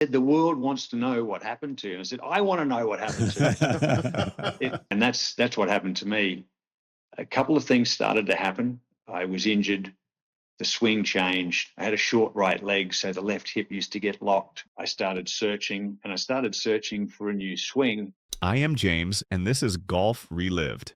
The world wants to know what happened to you. And I said, I want to know what happened to you. And that's what happened to me. A couple of things started to happen. I was injured. The swing changed. I had a short right leg, so the left hip used to get locked. I started searching for a new swing. I am James, and this is Golf Relived.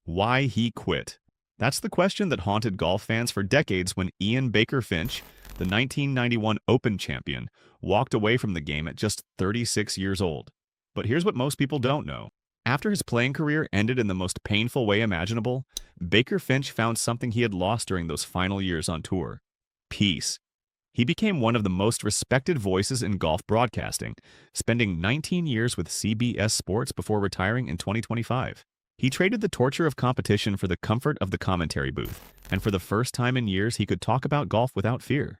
Why he quit. That's the question that haunted golf fans for decades when Ian Baker-Finch, the 1991 Open champion, walked away from the game at just 36 years old. But here's what most people don't know. After his playing career ended in the most painful way imaginable, Baker-Finch found something he had lost during those final years on tour: peace. He became one of the most respected voices in golf broadcasting, spending 19 years with CBS Sports before retiring in 2025. He traded the torture of competition for the comfort of the commentary booth, and for the first time in years he could talk about golf without fear.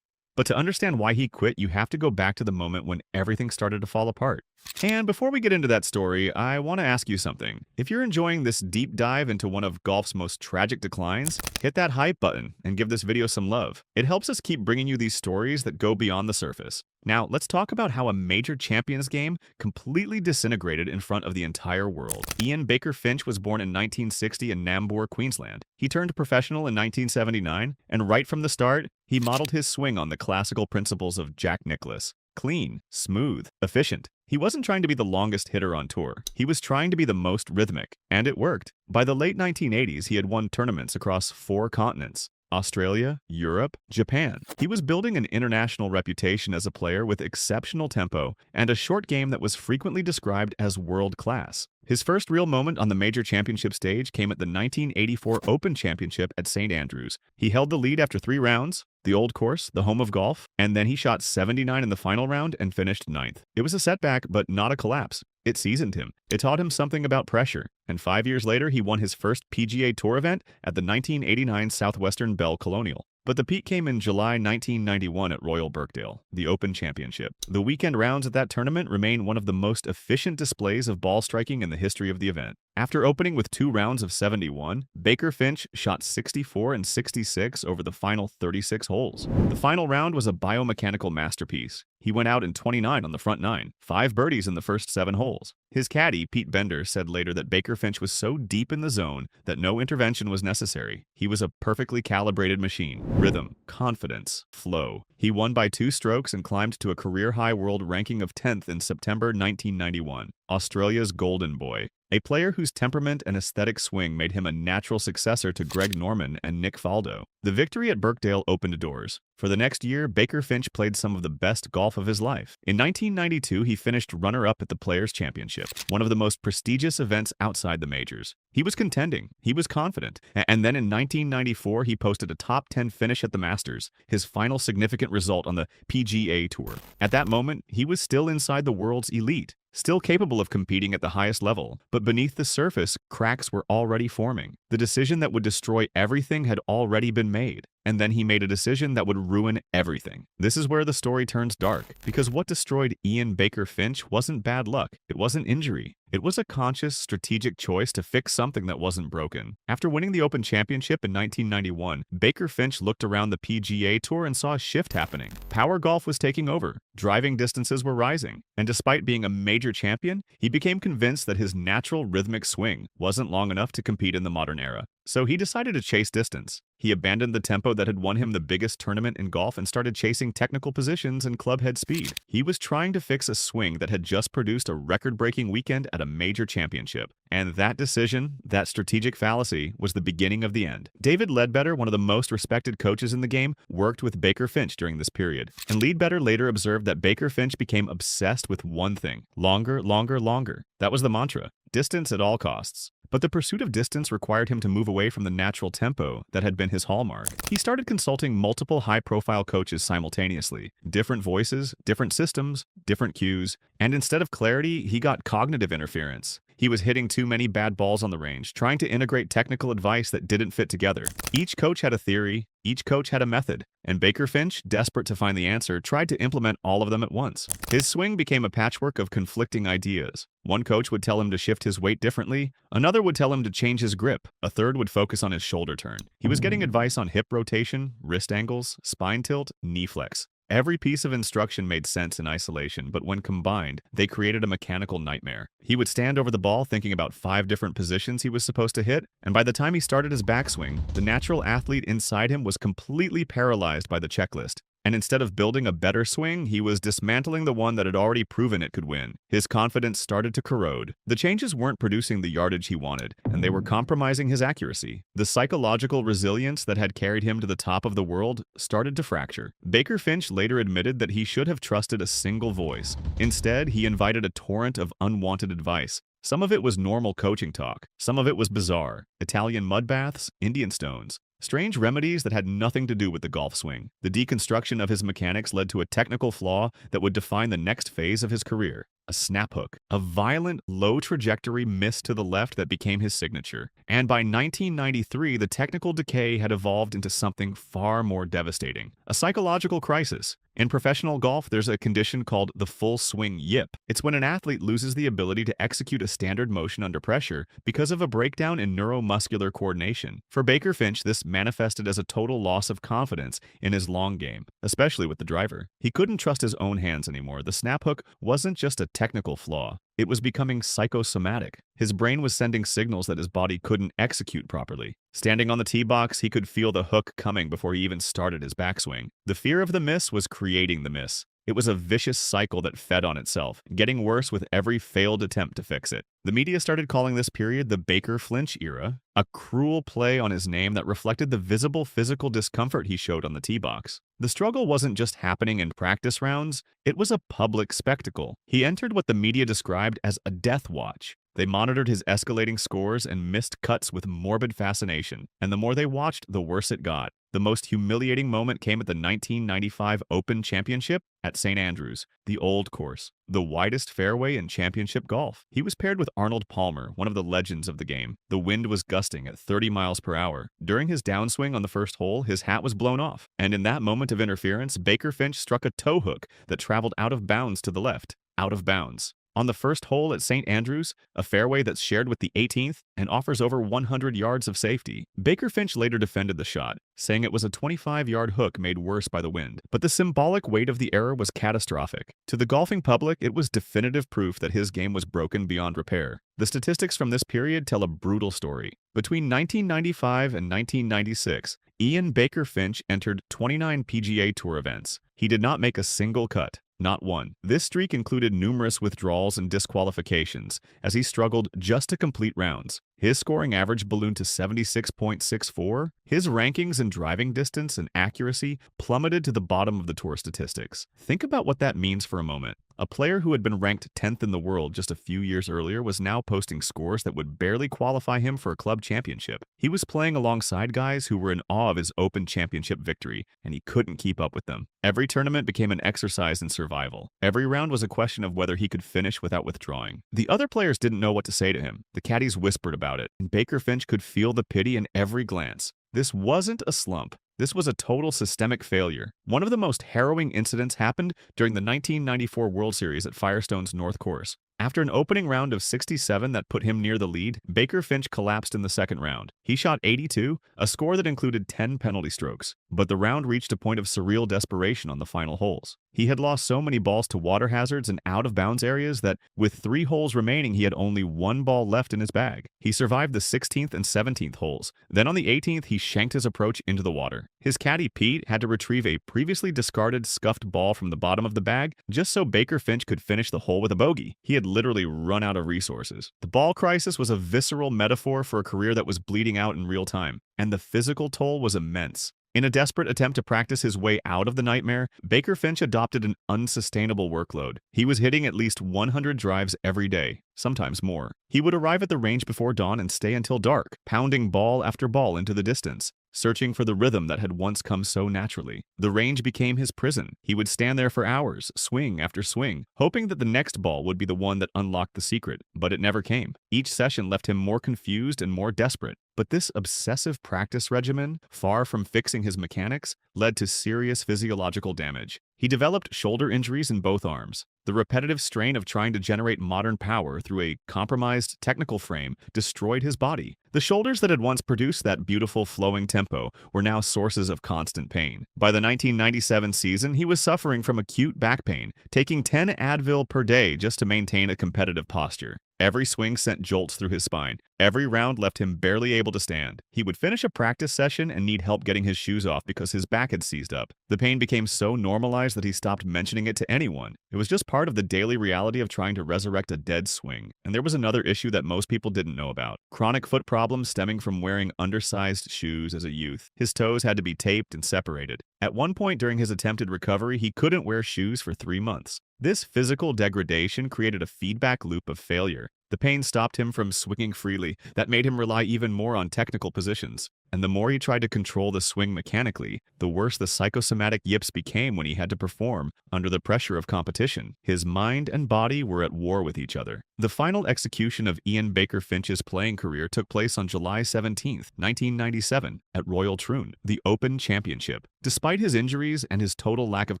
But to understand why he quit, you have to go back to the moment when everything started to fall apart. And before we get into that story, I want to ask you something. If you're enjoying this deep dive into one of golf's most tragic declines, hit that hype button and give this video some love. It helps us keep bringing you these stories that go beyond the surface. Now, let's talk about how a major champions game completely disintegrated in front of the entire world. Ian Baker-Finch was born in 1960 in Nambour, Queensland. He turned professional in 1979, and right from the start, he modeled his swing on the classical principles of Jack Nicklaus. Clean, smooth, efficient. He wasn't trying to be the longest hitter on tour. He was trying to be the most rhythmic, and it worked. By the late 1980s, he had won tournaments across 4 continents: Australia, Europe, Japan. He was building an international reputation as a player with exceptional tempo and a short game that was frequently described as world-class. His first real moment on the major championship stage came at the 1984 Open Championship at St. Andrews. He held the lead after 3 rounds, the old course, the home of golf, and then he shot 79 in the final round and finished 9th. It was a setback, but not a collapse. It seasoned him. It taught him something about pressure, and 5 years later he won his first PGA Tour event at the 1989 Southwestern Bell Colonial. But the peak came in July 1991 at Royal Birkdale, the Open Championship. The weekend rounds at that tournament remain one of the most efficient displays of ball striking in the history of the event. After opening with 2 rounds of 71, Baker-Finch shot 64 and 66 over the final 36 holes. The final round was a biomechanical masterpiece. He went out in 29 on the front 9, 5 birdies in the first 7 holes. His caddy, Pete Bender, said later that Baker-Finch was so deep in the zone that no intervention was necessary. He was a perfectly calibrated machine. Rhythm, confidence, flow. He won by 2 strokes and climbed to a career-high world ranking of 10th in September 1991. Australia's golden boy. A player whose temperament and aesthetic swing made him a natural successor to Greg Norman and Nick Faldo. The victory at Birkdale opened doors. For the next year, Baker-Finch played some of the best golf of his life. In 1992, he finished runner-up at the Players' Championship, one of the most prestigious events outside the majors. He was contending, he was confident, and then in 1994, he posted a top 10 finish at the Masters, his final significant result on the PGA Tour. At that moment, he was still inside the world's elite, still capable of competing at the highest level, but beneath the surface, cracks were already forming. The decision that would destroy everything had already been made, and then he made a decision that would ruin everything. This is where the story turns dark, because what destroyed Ian Baker-Finch wasn't bad luck, it wasn't injury. It was a conscious, strategic choice to fix something that wasn't broken. After winning the Open Championship in 1991, Baker-Finch looked around the PGA Tour and saw a shift happening. Power golf was taking over, driving distances were rising, and despite being a major champion, he became convinced that his natural rhythmic swing wasn't long enough to compete in the modern era. So he decided to chase distance. He abandoned the tempo that had won him the biggest tournament in golf and started chasing technical positions and clubhead speed. He was trying to fix a swing that had just produced a record-breaking weekend at a major championship. And that decision, that strategic fallacy, was the beginning of the end. David Ledbetter, one of the most respected coaches in the game, worked with Baker-Finch during this period. And Ledbetter later observed that Baker-Finch became obsessed with one thing: longer, longer, longer. That was the mantra: distance at all costs. But the pursuit of distance required him to move away from the natural tempo that had been his hallmark. He started consulting multiple high-profile coaches simultaneously. Different voices, different systems, different cues, and instead of clarity, he got cognitive interference. He was hitting too many bad balls on the range, trying to integrate technical advice that didn't fit together. Each coach had a theory, each coach had a method, and Baker-Finch, desperate to find the answer, tried to implement all of them at once. His swing became a patchwork of conflicting ideas. One coach would tell him to shift his weight differently, another would tell him to change his grip, a third would focus on his shoulder turn. He was getting advice on hip rotation, wrist angles, spine tilt, knee flex. Every piece of instruction made sense in isolation, but when combined, they created a mechanical nightmare. He would stand over the ball thinking about 5 different positions he was supposed to hit, and by the time he started his backswing, the natural athlete inside him was completely paralyzed by the checklist. And instead of building a better swing, he was dismantling the one that had already proven it could win. His confidence started to corrode. The changes weren't producing the yardage he wanted, and they were compromising his accuracy. The psychological resilience that had carried him to the top of the world started to fracture. Baker-Finch later admitted that he should have trusted a single voice. Instead, he invited a torrent of unwanted advice. Some of it was normal coaching talk. Some of it was bizarre. Italian mud baths, Indian stones. Strange remedies that had nothing to do with the golf swing. The deconstruction of his mechanics led to a technical flaw that would define the next phase of his career. A snap hook, a violent, low-trajectory miss to the left that became his signature. And by 1993, the technical decay had evolved into something far more devastating. A psychological crisis. In professional golf, there's a condition called the full swing yip. It's when an athlete loses the ability to execute a standard motion under pressure because of a breakdown in neuromuscular coordination. For Baker-Finch, this manifested as a total loss of confidence in his long game, especially with the driver. He couldn't trust his own hands anymore. The snap hook wasn't just a technical flaw. It was becoming psychosomatic. His brain was sending signals that his body couldn't execute properly. Standing on the tee box, he could feel the hook coming before he even started his backswing. The fear of the miss was creating the miss. It was a vicious cycle that fed on itself, getting worse with every failed attempt to fix it. The media started calling this period the Baker-Finch era, a cruel play on his name that reflected the visible physical discomfort he showed on the tee box. The struggle wasn't just happening in practice rounds, it was a public spectacle. He entered what the media described as a death watch. They monitored his escalating scores and missed cuts with morbid fascination, and the more they watched, the worse it got. The most humiliating moment came at the 1995 Open Championship at St. Andrews, the old course, the widest fairway in championship golf. He was paired with Arnold Palmer, one of the legends of the game. The wind was gusting at 30 miles per hour. During his downswing on the first hole, his hat was blown off, and in that moment of interference, Baker-Finch struck a toe hook that traveled out of bounds to the left. Out of bounds. On the first hole at St. Andrews, a fairway that's shared with the 18th and offers over 100 yards of safety, Baker-Finch later defended the shot, saying it was a 25-yard hook made worse by the wind. But the symbolic weight of the error was catastrophic. To the golfing public, it was definitive proof that his game was broken beyond repair. The statistics from this period tell a brutal story. Between 1995 and 1996, Ian Baker-Finch entered 29 PGA Tour events. He did not make a single cut. Not one. This streak included numerous withdrawals and disqualifications, as he struggled just to complete rounds. His scoring average ballooned to 76.64. His rankings in driving distance and accuracy plummeted to the bottom of the tour statistics. Think about what that means for a moment. A player who had been ranked 10th in the world just a few years earlier was now posting scores that would barely qualify him for a club championship. He was playing alongside guys who were in awe of his Open Championship victory, and he couldn't keep up with them. Every tournament became an exercise in survival. Every round was a question of whether he could finish without withdrawing. The other players didn't know what to say to him. The caddies whispered about it, and Baker-Finch could feel the pity in every glance. This wasn't a slump. This was a total systemic failure. One of the most harrowing incidents happened during the 1994 World Series at Firestone's North Course. After an opening round of 67 that put him near the lead, Baker-Finch collapsed in the second round. He shot 82, a score that included 10 penalty strokes. But the round reached a point of surreal desperation on the final holes. He had lost so many balls to water hazards and out-of-bounds areas that, with 3 holes remaining, he had only 1 ball left in his bag. He survived the 16th and 17th holes. Then on the 18th, he shanked his approach into the water. His caddy, Pete, had to retrieve a previously discarded scuffed ball from the bottom of the bag just so Baker-Finch could finish the hole with a bogey. He had literally run out of resources. The ball crisis was a visceral metaphor for a career that was bleeding out in real time, and the physical toll was immense. In a desperate attempt to practice his way out of the nightmare, Baker-Finch adopted an unsustainable workload. He was hitting at least 100 drives every day, sometimes more. He would arrive at the range before dawn and stay until dark, pounding ball after ball into the distance, searching for the rhythm that had once come so naturally. The range became his prison. He would stand there for hours, swing after swing, hoping that the next ball would be the one that unlocked the secret, but it never came. Each session left him more confused and more desperate. But this obsessive practice regimen, far from fixing his mechanics, led to serious physiological damage. He developed shoulder injuries in both arms. The repetitive strain of trying to generate modern power through a compromised technical frame destroyed his body. The shoulders that had once produced that beautiful flowing tempo were now sources of constant pain. By the 1997 season, he was suffering from acute back pain, taking 10 Advil per day just to maintain a competitive posture. Every swing sent jolts through his spine. Every round left him barely able to stand. He would finish a practice session and need help getting his shoes off because his back had seized up. The pain became so normalized that he stopped mentioning it to anyone. It was just part of the daily reality of trying to resurrect a dead swing. And there was another issue that most people didn't know about: chronic foot problems stemming from wearing undersized shoes as a youth. His toes had to be taped and separated. At one point during his attempted recovery, he couldn't wear shoes for 3 months. This physical degradation created a feedback loop of failure. The pain stopped him from swinging freely. That made him rely even more on technical positions. And the more he tried to control the swing mechanically, the worse the psychosomatic yips became when he had to perform under the pressure of competition. His mind and body were at war with each other. The final execution of Ian Baker-Finch's playing career took place on July 17, 1997, at Royal Troon, the Open Championship. Despite his injuries and his total lack of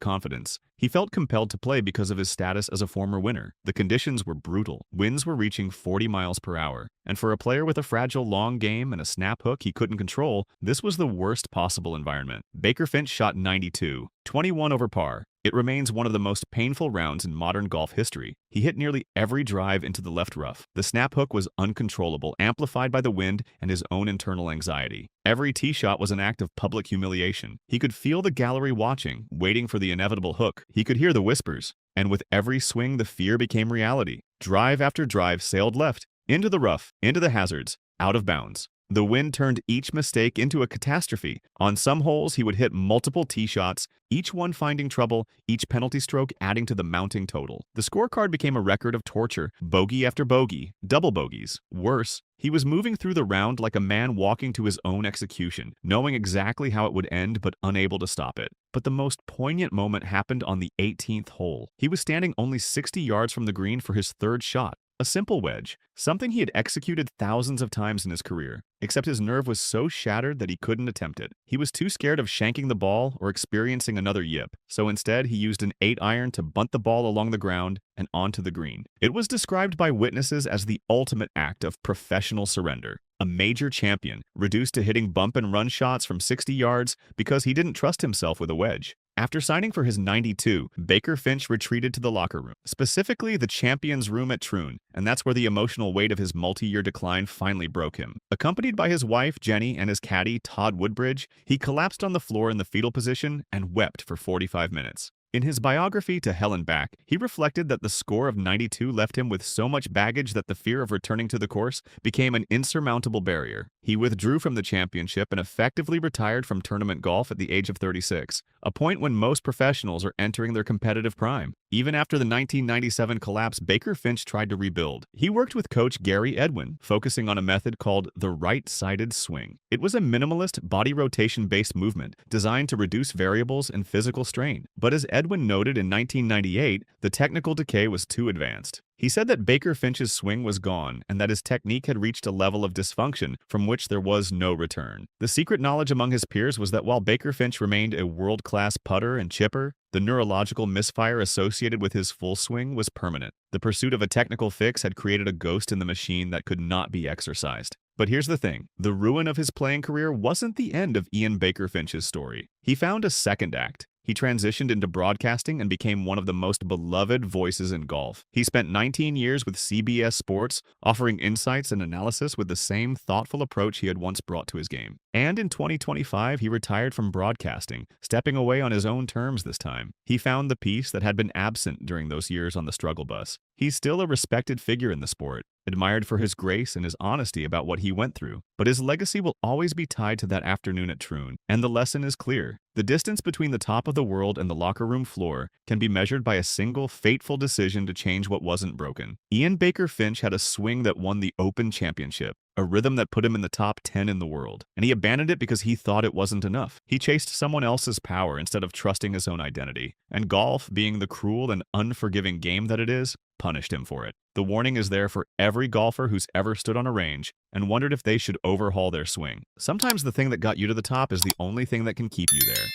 confidence, he felt compelled to play because of his status as a former winner. The conditions were brutal. Winds were reaching 40 miles per hour. And for a player with a fragile long game and a snap hook he couldn't control, this was the worst possible environment. Baker-Finch shot 92, 21 over par. It remains one of the most painful rounds in modern golf history. He hit nearly every drive into the left rough. The snap hook was uncontrollable, amplified by the wind and his own internal anxiety. Every tee shot was an act of public humiliation. He could feel the gallery watching, waiting for the inevitable hook. He could hear the whispers. And with every swing, the fear became reality. Drive after drive sailed left, into the rough, into the hazards, out of bounds. The wind turned each mistake into a catastrophe. On some holes, he would hit multiple tee shots, each one finding trouble, each penalty stroke adding to the mounting total. The scorecard became a record of torture, bogey after bogey, double bogeys. Worse, he was moving through the round like a man walking to his own execution, knowing exactly how it would end but unable to stop it. But the most poignant moment happened on the 18th hole. He was standing only 60 yards from the green for his third shot. A simple wedge, something he had executed thousands of times in his career, except his nerve was so shattered that he couldn't attempt it. He was too scared of shanking the ball or experiencing another yip, so instead he used an 8-iron to bunt the ball along the ground and onto the green. It was described by witnesses as the ultimate act of professional surrender. A major champion, reduced to hitting bump and run shots from 60 yards because he didn't trust himself with a wedge. After signing for his 92, Baker-Finch retreated to the locker room, specifically the champion's room at Troon, and that's where the emotional weight of his multi-year decline finally broke him. Accompanied by his wife, Jenny, and his caddy, Todd Woodbridge, he collapsed on the floor in the fetal position and wept for 45 minutes. In his biography To Hell and Back, he reflected that the score of 92 left him with so much baggage that the fear of returning to the course became an insurmountable barrier. He withdrew from the championship and effectively retired from tournament golf at the age of 36, a point when most professionals are entering their competitive prime. Even after the 1997 collapse, Baker-Finch tried to rebuild. He worked with coach Gary Edwin, focusing on a method called the right-sided swing. It was a minimalist, body rotation-based movement designed to reduce variables and physical strain. But as Edwin noted in 1998, the technical decay was too advanced. He said that Baker-Finch's swing was gone and that his technique had reached a level of dysfunction from which there was no return. The secret knowledge among his peers was that while Baker-Finch remained a world-class putter and chipper, the neurological misfire associated with his full swing was permanent. The pursuit of a technical fix had created a ghost in the machine that could not be exorcised. But here's the thing. The ruin of his playing career wasn't the end of Ian Baker-Finch's story. He found a second act. He transitioned into broadcasting and became one of the most beloved voices in golf. He spent 19 years with CBS Sports, offering insights and analysis with the same thoughtful approach he had once brought to his game. And in 2025, he retired from broadcasting, stepping away on his own terms this time. He found the peace that had been absent during those years on the struggle bus. He's still a respected figure in the sport, admired for his grace and his honesty about what he went through, but his legacy will always be tied to that afternoon at Troon, and the lesson is clear. The distance between the top of the world and the locker room floor can be measured by a single fateful decision to change what wasn't broken. Ian Baker-Finch had a swing that won the Open Championship, a rhythm that put him in the top 10 in the world, and he abandoned it because he thought it wasn't enough. He chased someone else's power instead of trusting his own identity, and golf, being the cruel and unforgiving game that it is, punished him for it. The warning is there for every golfer who's ever stood on a range and wondered if they should overhaul their swing. Sometimes the thing that got you to the top is the only thing that can keep you there.